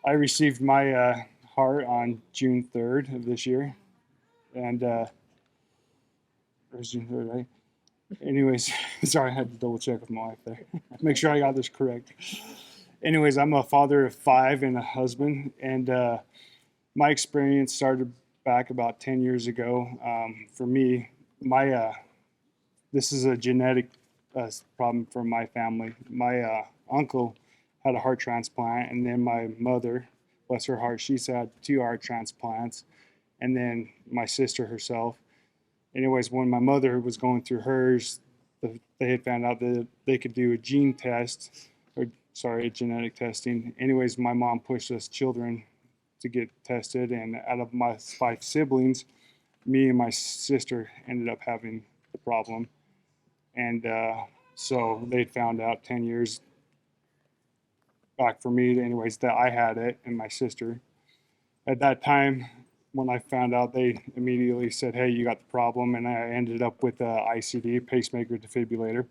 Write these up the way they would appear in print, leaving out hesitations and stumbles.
I received my heart on June 3rd of this year, and it was June 3rd, right? Anyways, sorry, I had to double check with my wife there. Make sure I got this correct. Anyways, I'm a father of five and a husband, and my experience started back about 10 years ago. For me, my this is a genetic problem for my family. My uncle had a heart transplant, and then my mother, bless her heart, she's had two heart transplants, and then my sister herself. Anyways, when my mother was going through hers, they had found out that they could do a gene test, or sorry, genetic testing. Anyways, my mom pushed us children to get tested, and out of my five siblings, me and my sister ended up having the problem. And so they found out 10 years back for me, anyways, that I had it and my sister. At that time, when I found out, they immediately said, "Hey, you got the problem," and I ended up with a ICD, pacemaker defibrillator.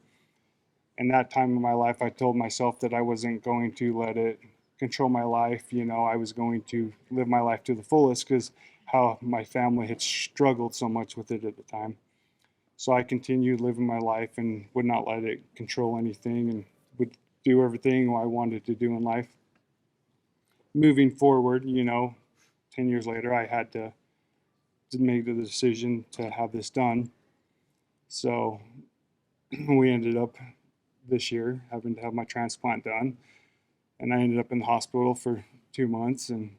And that time in my life, I told myself that I wasn't going to let it control my life. I was going to live my life to the fullest because how my family had struggled so much with it at the time. So I continued living my life and would not let it control anything and would do everything I wanted to do in life. Moving forward, 10 years later, I had to make the decision to have this done. So we ended up this year having to have my transplant done. And I ended up in the hospital for 2 months. And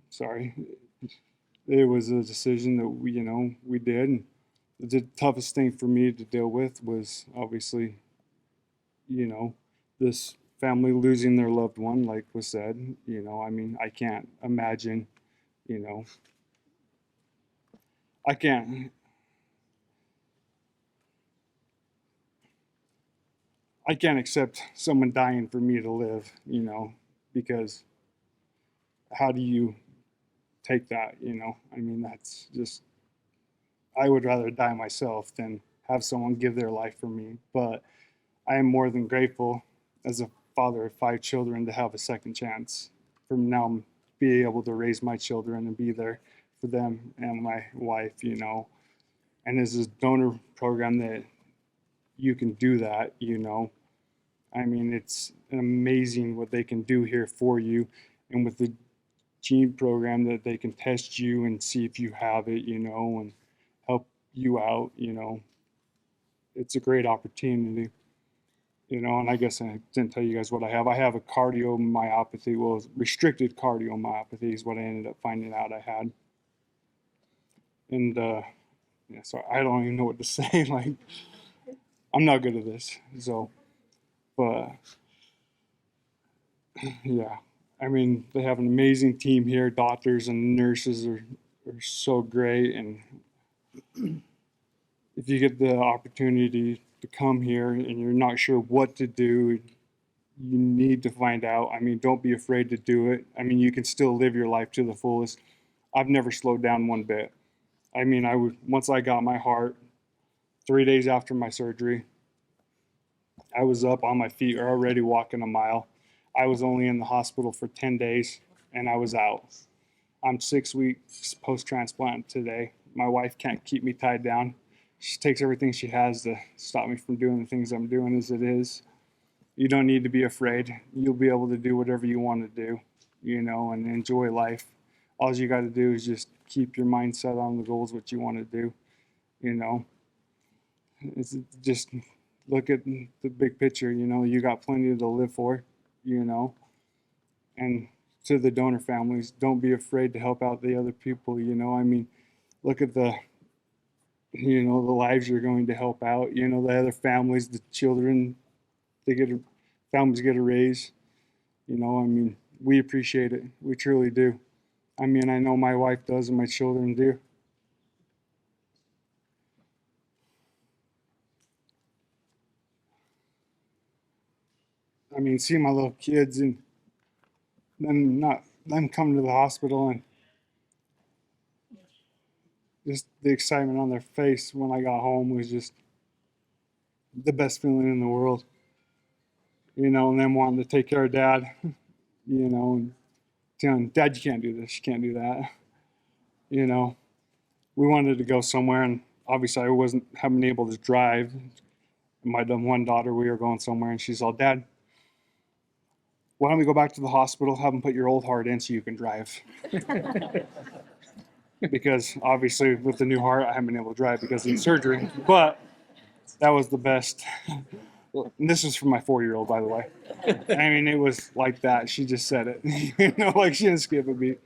sorry, it was a decision that we did. And the toughest thing for me to deal with was obviously, this family losing their loved one, like was said. I can't imagine, you know, I can't, I can't accept someone dying for me to live, because how do you take that, that's just, I would rather die myself than have someone give their life for me. But I am more than grateful as a father of five children to have a second chance from now be able to raise my children and be there for them and my wife. And there's this donor program that you can do that. It's amazing what they can do here for you. And with the gene program that they can test you and see if you have it, and help you out. It's a great opportunity. And I guess I didn't tell you guys what I have. I have a cardiomyopathy. Well, restricted cardiomyopathy is what I ended up finding out I had. And yeah, so I don't even know what to say. Like, I'm not good at this. So, but yeah, they have an amazing team here. Doctors and nurses are so great. And if you get the opportunity to come here and you're not sure what to do, you need to find out. Don't be afraid to do it. You can still live your life to the fullest. I've never slowed down one bit. Once I got my heart, 3 days after my surgery, I was up on my feet already walking a mile. I was only in the hospital for 10 days and I was out. I'm 6 weeks post transplant today. My wife can't keep me tied down. She takes everything she has to stop me from doing the things I'm doing as it is. You don't need to be afraid. You'll be able to do whatever you want to do, and enjoy life. All you got to do is just keep your mind set on the goals, what you want to do, you know. It's just look at the big picture, you got plenty to live for, you know. And to the donor families, don't be afraid to help out the other people. Look at the lives you're going to help out, the other families, the children, families get a raise, we appreciate it. We truly do. I know my wife does and my children do. See my little kids and them coming to the hospital and just the excitement on their face when I got home was just the best feeling in the world. And them wanting to take care of dad. and telling Dad, you can't do this, you can't do that. We wanted to go somewhere, and obviously I haven't been able to drive. My one daughter, we were going somewhere, and she's all, Dad, why don't we go back to the hospital, have them put your old heart in so you can drive? Because obviously with the new heart, I haven't been able to drive because of the surgery. But that was the best. And this is from my 4-year-old, by the way. I mean, it was like that. She just said it. Like she didn't skip a beat.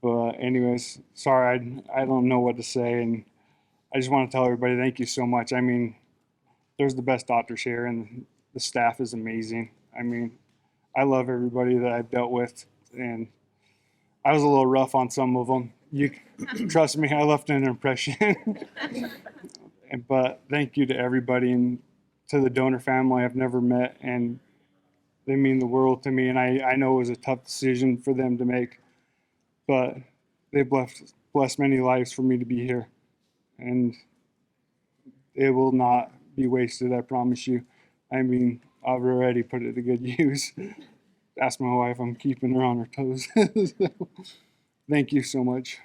But anyways, sorry, I don't know what to say. And I just want to tell everybody thank you so much. I mean, there's the best doctors here, and the staff is amazing. I mean, I love everybody that I've dealt with, and I was a little rough on some of them. You trust me, I left an impression. But thank you to everybody and to the donor family I've never met, and they mean the world to me. And I know it was a tough decision for them to make, but they blessed many lives for me to be here, and it will not be wasted, I promise you. I mean, I've already put it to good use. Ask my wife, I'm keeping her on her toes. So, thank you so much.